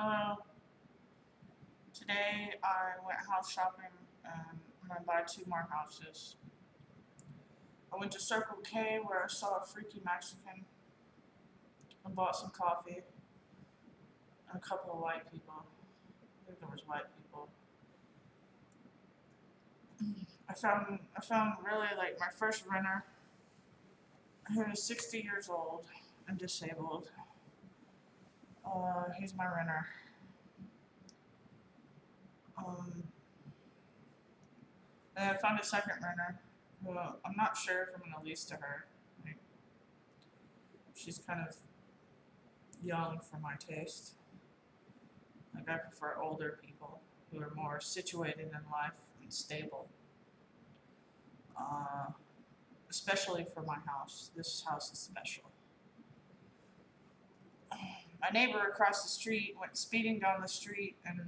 Hello. Today I went house shopping and I'm gonna buy two more houses. I went to Circle K where I saw a freaky Mexican and bought some coffee and a couple of white people. I think there was white people. I found really like my first renter who is 60 years old and disabled. He's my renter. Um, and I found a second renter who I'm not sure if I'm gonna lease to her. Like, she's kind of young for my taste. Like I prefer older people who are more situated in life and stable. Uh, Especially for my house. This house is special. My neighbor across the street went speeding down the street and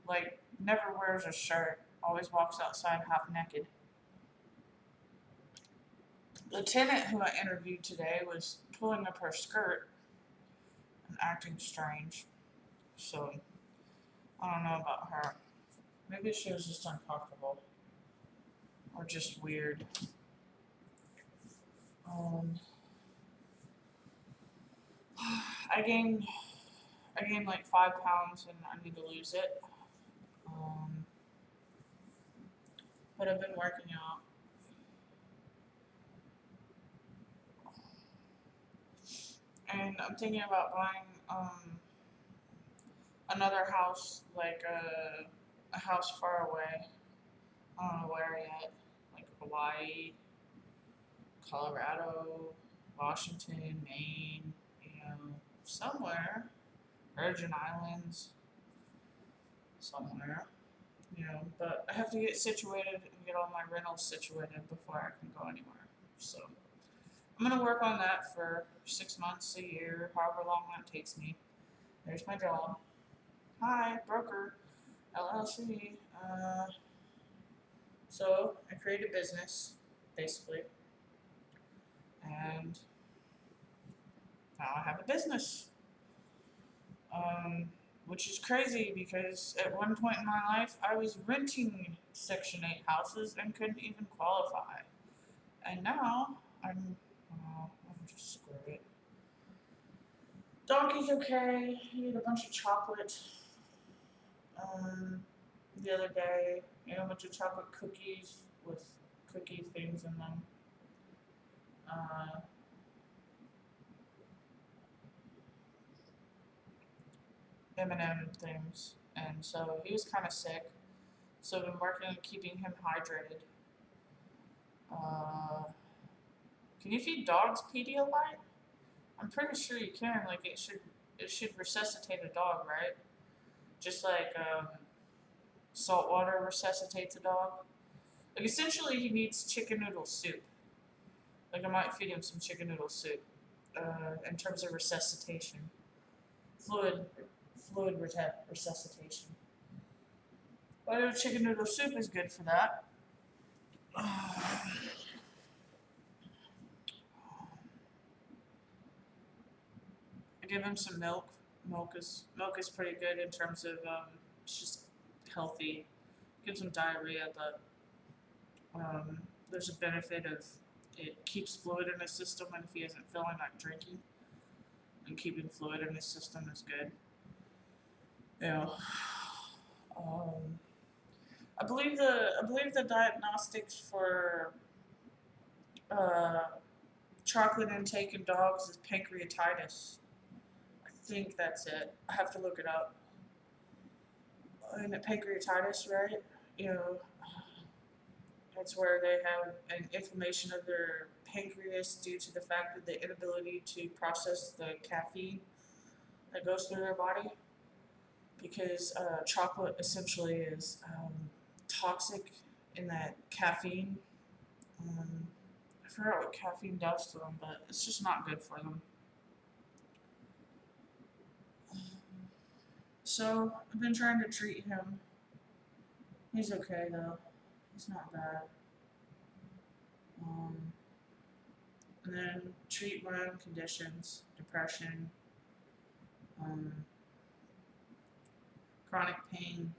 like never wears a shirt. Always walks outside half naked. The tenant who I interviewed today was pulling up her skirt and acting strange. So I don't know about her. Maybe she was just uncomfortable or just weird. Um, I gained I gained like 5 pounds and I need to lose it. Um, but I've been working out. And I'm thinking about buying another house, like a house far away. I don't know where yet. Like Hawaii, Colorado, Washington, Maine, somewhere. Virgin Islands, somewhere. But I have to get situated and get all my rentals situated before I can go anywhere. So I'm gonna work on that for 6 months, a year, however long that takes me. There's my job. Hi, broker, LLC. So I created a business, basically, and now I have a business. Um, which is crazy because at one point in my life I was renting Section 8 houses and couldn't even qualify. And now I'm just screw it. Donkey's okay. He ate a bunch of chocolate um, the other day. Ate a bunch of chocolate cookies with cookie things in them. Uh, M&M things. And so he was kind of sick. So I've been working on keeping him hydrated. Uh, can you feed dogs Pedialyte? I'm pretty sure you can. Like it should resuscitate a dog, right? Just like salt water resuscitates a dog. Like essentially, he needs chicken noodle soup. Like I might feed him some chicken noodle soup. In terms of resuscitation, fluid, fluid resuscitation. I know chicken noodle soup is good for that. I give him some milk. Milk is pretty good in terms of it's just healthy. Gives him diarrhea, but there's a benefit of it keeps fluid in his system, and if he isn't feeling like drinking, and keeping fluid in his system is good. You know, um, I believe the diagnostics for uh, chocolate intake in dogs is pancreatitis. I think that's it. I have to look it up. And pancreatitis, right? You know, that's where they have an inflammation of their pancreas due to the fact of the inability to process the caffeine that goes through their body. Because chocolate essentially is toxic in that caffeine. Um, I forgot what caffeine does to them, but it's just not good for them. So I've been trying to treat him. He's okay though. He's not bad. Um, and then treat my own conditions, depression, um, chronic pain,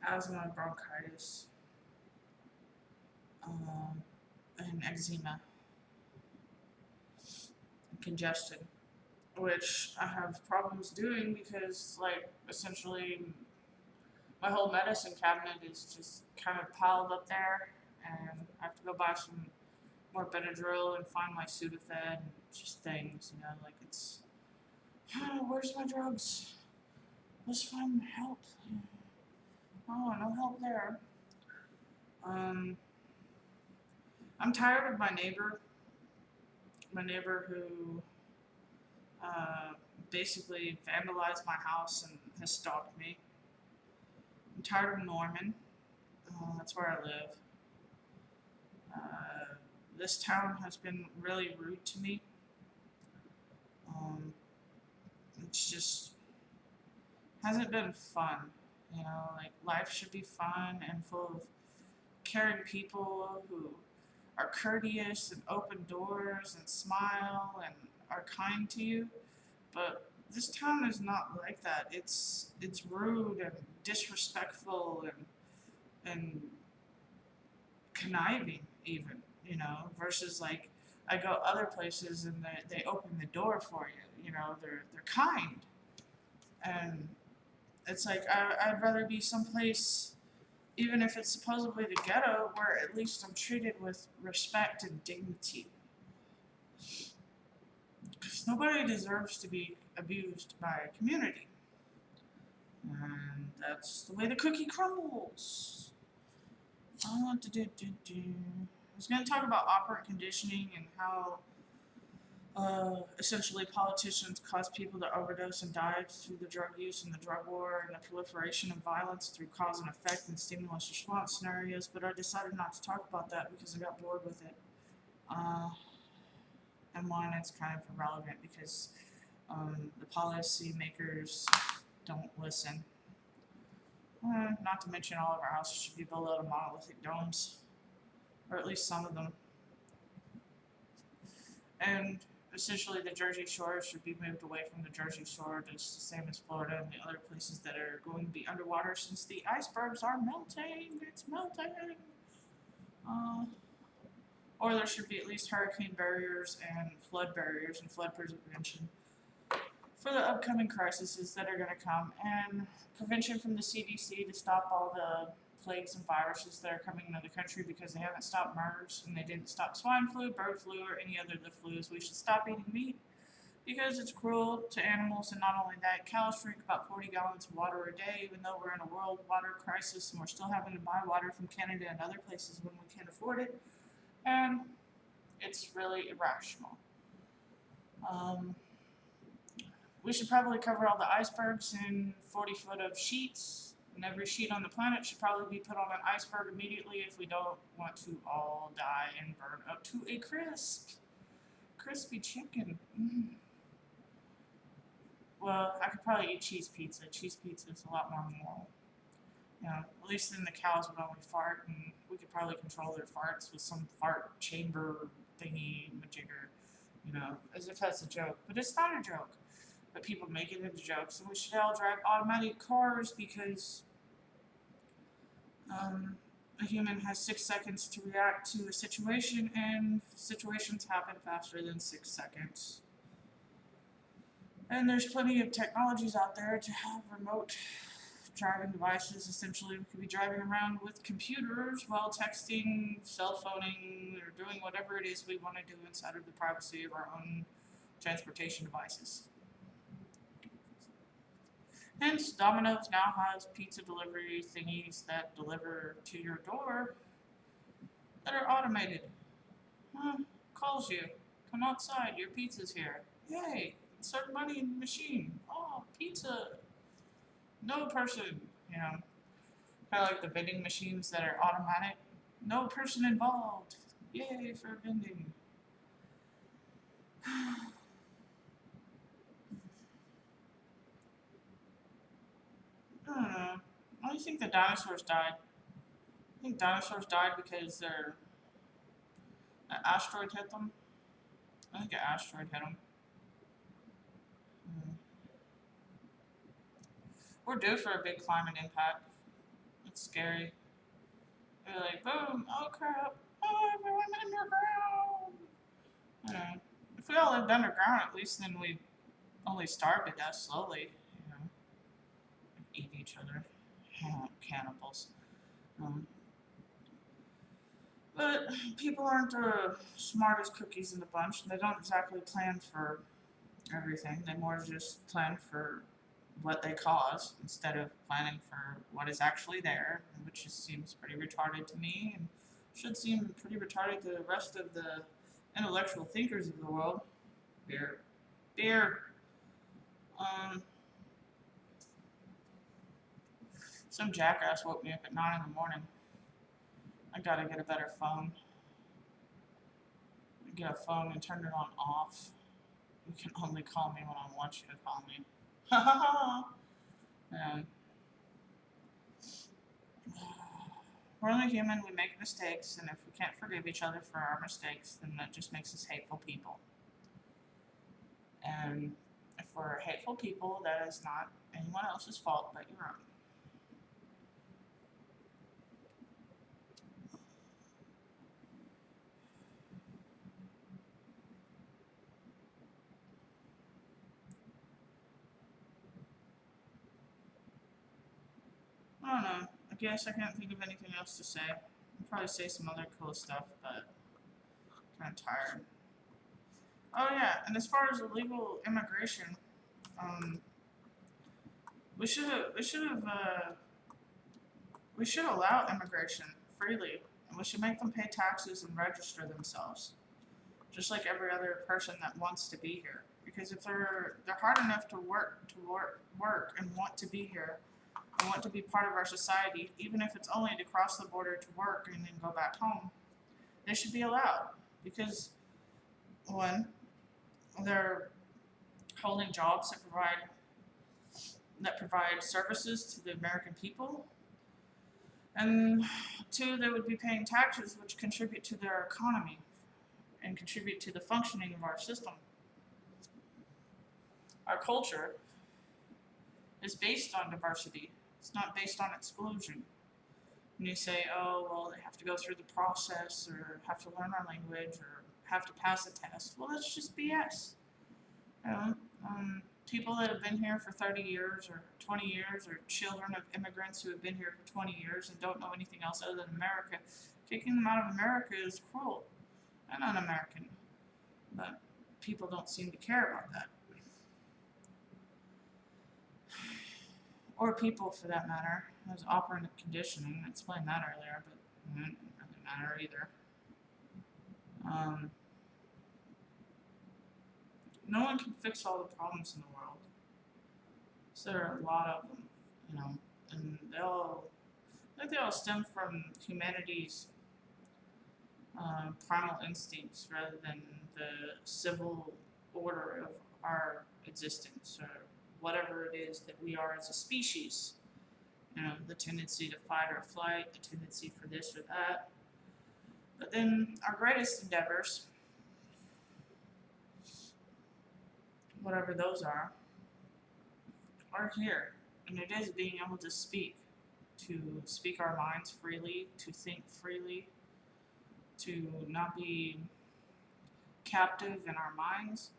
asthma, bronchitis, um, and eczema, and congestion, which I have problems doing because, like, essentially my whole medicine cabinet is just kind of piled up there, and I have to go buy some more Benadryl and find my Sudafed and just things, like it's, where's my drugs? Let's find help. Oh, no help there. Um, I'm tired of my neighbor who uh, basically vandalized my house and has stalked me. I'm tired of Norman. That's where I live. Uh, this town has been really rude to me. Um, it's just hasn't been fun. Like life should be fun and full of caring people who are courteous and open doors and smile and are kind to you. But this town is not like that. It's rude and disrespectful and conniving even, versus like I go other places and they open the door for you. They're kind. And it's like I'd rather be someplace, even if it's supposedly the ghetto, where at least I'm treated with respect and dignity. Because nobody deserves to be abused by a community. And that's the way the cookie crumbles. I was going to talk about operant conditioning and how essentially politicians cause people to overdose and die through the drug use and the drug war and the proliferation of violence through cause and effect and stimulus response scenarios, but I decided not to talk about that because I got bored with it. And one, it's kind of irrelevant because the policy makers don't listen. Not to mention all of our houses should be built out of monolithic domes, or at least some of them. And essentially the Jersey Shore should be moved away from the Jersey Shore, just the same as Florida and the other places that are going to be underwater since the icebergs are melting. It's melting. Or there should be at least hurricane barriers and flood prevention for the upcoming crises that are going to come, and prevention from the CDC to stop all the plagues and viruses that are coming into the country because they haven't stopped MERS and they didn't stop swine flu, bird flu, or any other of the flus. We should stop eating meat because it's cruel to animals, and not only that, cows drink about 40 gallons of water a day, even though we're in a world water crisis and we're still having to buy water from Canada and other places when we can't afford it, and it's really irrational. We should probably cover all the icebergs in 40 foot of sheets, and every sheet on the planet should probably be put on an iceberg immediately if we don't want to all die and burn up to a crispy chicken. Well, I could probably eat cheese pizza. Cheese pizza is a lot more moral. At least then the cows would only fart, and we could probably control their farts with some fart chamber thingy majigger, as if that's a joke. But it's not a joke. But people make it into jokes, and we should all drive automatic cars because a human has 6 seconds to react to a situation, and situations happen faster than 6 seconds. And there's plenty of technologies out there to have remote driving devices. Essentially, we could be driving around with computers while texting, cell phoning, or doing whatever it is we want to do inside of the privacy of our own transportation devices. Hence, Domino's now has pizza delivery thingies that deliver to your door that are automated. Calls you, come outside, your pizza's here. Yay, insert money in the machine. Oh, pizza. No person, kind of like the vending machines that are automatic. No person involved. Yay for vending. I don't know. Why do you think the dinosaurs died? I think dinosaurs died because an asteroid hit them. I think an asteroid hit them. We're due for a big climate impact. It's scary. They're like, boom, oh crap, oh everyone underground. You know, if we all lived underground, at least then we'd only starve to death slowly. You know, eat each other, cannibals. Um, but people aren't the smartest cookies in the bunch. They don't exactly plan for everything. They more just plan for what they cause instead of planning for what is actually there, which just seems pretty retarded to me and should seem pretty retarded to the rest of the intellectual thinkers of the world. Beer. Beer. Um, some jackass woke me up at 9 in the morning. I gotta get a better phone. Get a phone and turn it on off. You can only call me when I want you to call me. Ha ha ha! And we're only human, we make mistakes, and if we can't forgive each other for our mistakes, then that just makes us hateful people. And if we're hateful people, that is not anyone else's fault but your own. I don't know. I guess I can't think of anything else to say. I'll probably say some other cool stuff, but I'm kind of tired. Oh yeah, and as far as illegal immigration, um, we should allow immigration freely, and we should make them pay taxes and register themselves, just like every other person that wants to be here. Because if they're hard enough to work and want to be here, and want to be part of our society, even if it's only to cross the border to work and then go back home, they should be allowed. Because one, they're holding jobs that provide services to the American people, and two, they would be paying taxes which contribute to their economy and contribute to the functioning of our system. Our culture is based on diversity. It's not based on exclusion. And you say, oh, well, they have to go through the process or have to learn our language or have to pass a test. Well, that's just BS. You know, people that have been here for 30 years or 20 years or children of immigrants who have been here for 20 years and don't know anything else other than America, kicking them out of America is cruel and un-American. But people don't seem to care about that. Or people, for that matter. There's operant conditioning. I explained that earlier, but it doesn't really matter either. No one can fix all the problems in the world. So there are a lot of them, you know, and I think they all stem from humanity's primal instincts rather than the civil order of our existence or whatever it is that we are as a species. You know, the tendency to fight or flight, the tendency for this or that. But then our greatest endeavors, whatever those are here. And it is being able to speak our minds freely, to think freely, to not be captive in our minds,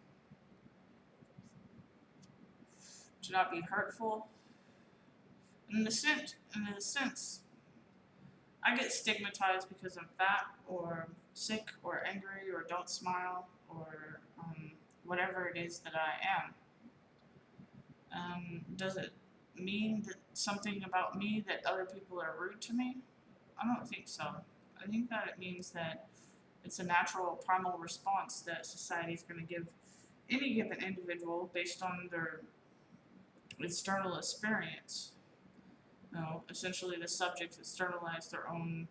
to not be hurtful. In a sense, I get stigmatized because I'm fat or sick or angry or don't smile or whatever it is that I am. Does it mean that something about me that other people are rude to me? I don't think so. I think that it means that it's a natural primal response that society is going to give any given individual based on their external experience. You know, essentially the subjects externalize their own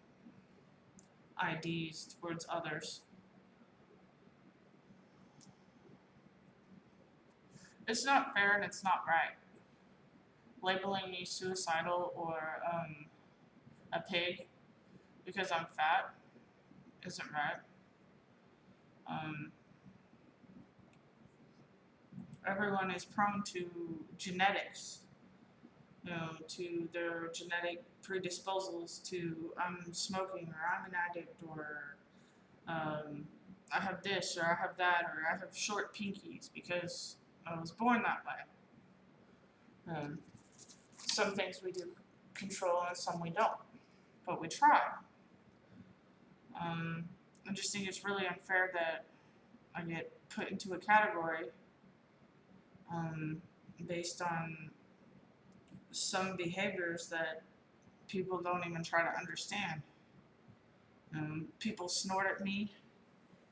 IDs towards others. It's not fair and it's not right. Labeling me suicidal or a pig because I'm fat isn't right. Everyone is prone to genetics to their genetic predisposals to I'm smoking or I'm an addict or um, I have this or I have that or I have short pinkies because I was born that way. Some things we do control and some we don't, but we try. Um, I just think it's really unfair that I get put into a category um, based on some behaviors that people don't even try to understand. People snort at me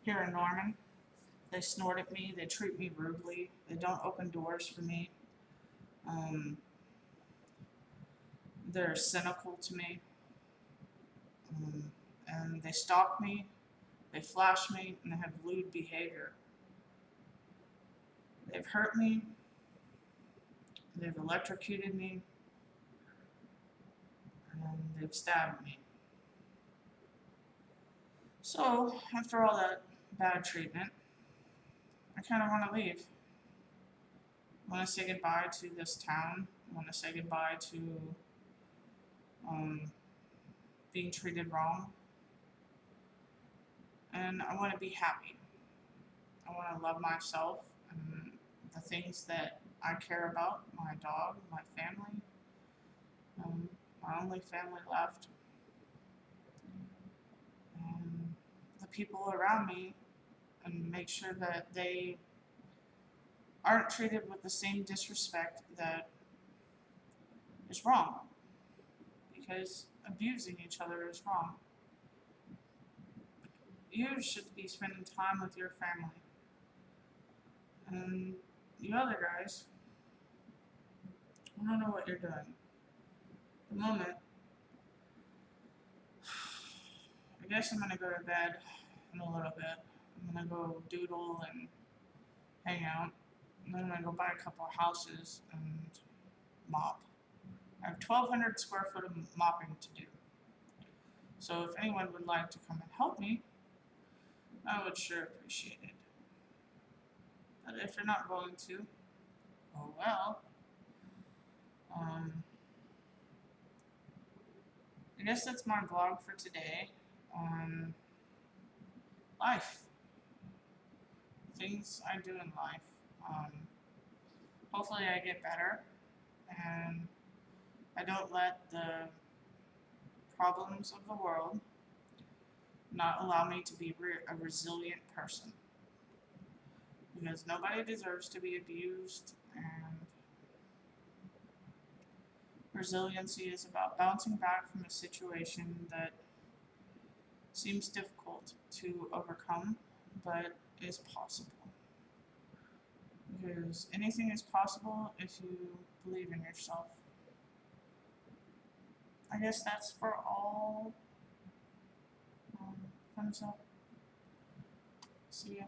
here in Norman. They snort at me. They treat me rudely. They don't open doors for me. Um, they're cynical to me. And they stalk me. They flash me, and they have lewd behavior. They've hurt me. They've electrocuted me. And they've stabbed me. So, after all that bad treatment, I kind of want to leave. I want to say goodbye to this town. I want to say goodbye to um, being treated wrong. And I want to be happy. I want to love myself and the things that I care about, my dog, my family, my only family left, and the people around me, and make sure that they aren't treated with the same disrespect that is wrong, because abusing each other is wrong. You should be spending time with your family. And you other guys, I don't know what you're doing. At the moment, I guess I'm gonna go to bed in a little bit. I'm gonna go doodle and hang out. And then I'm gonna go buy a couple of houses and mop. I have 1,200 square foot of mopping to do. So if anyone would like to come and help me, I would sure appreciate it. But if you're not going to, oh well. I guess that's my vlog for today on life. Things I do in life. Hopefully I get better and I don't let the problems of the world not allow me to be a resilient person. Because nobody deserves to be abused, and resiliency is about bouncing back from a situation that seems difficult to overcome, but is possible. Because anything is possible if you believe in yourself. I guess that's for all. Thumbs up. See ya.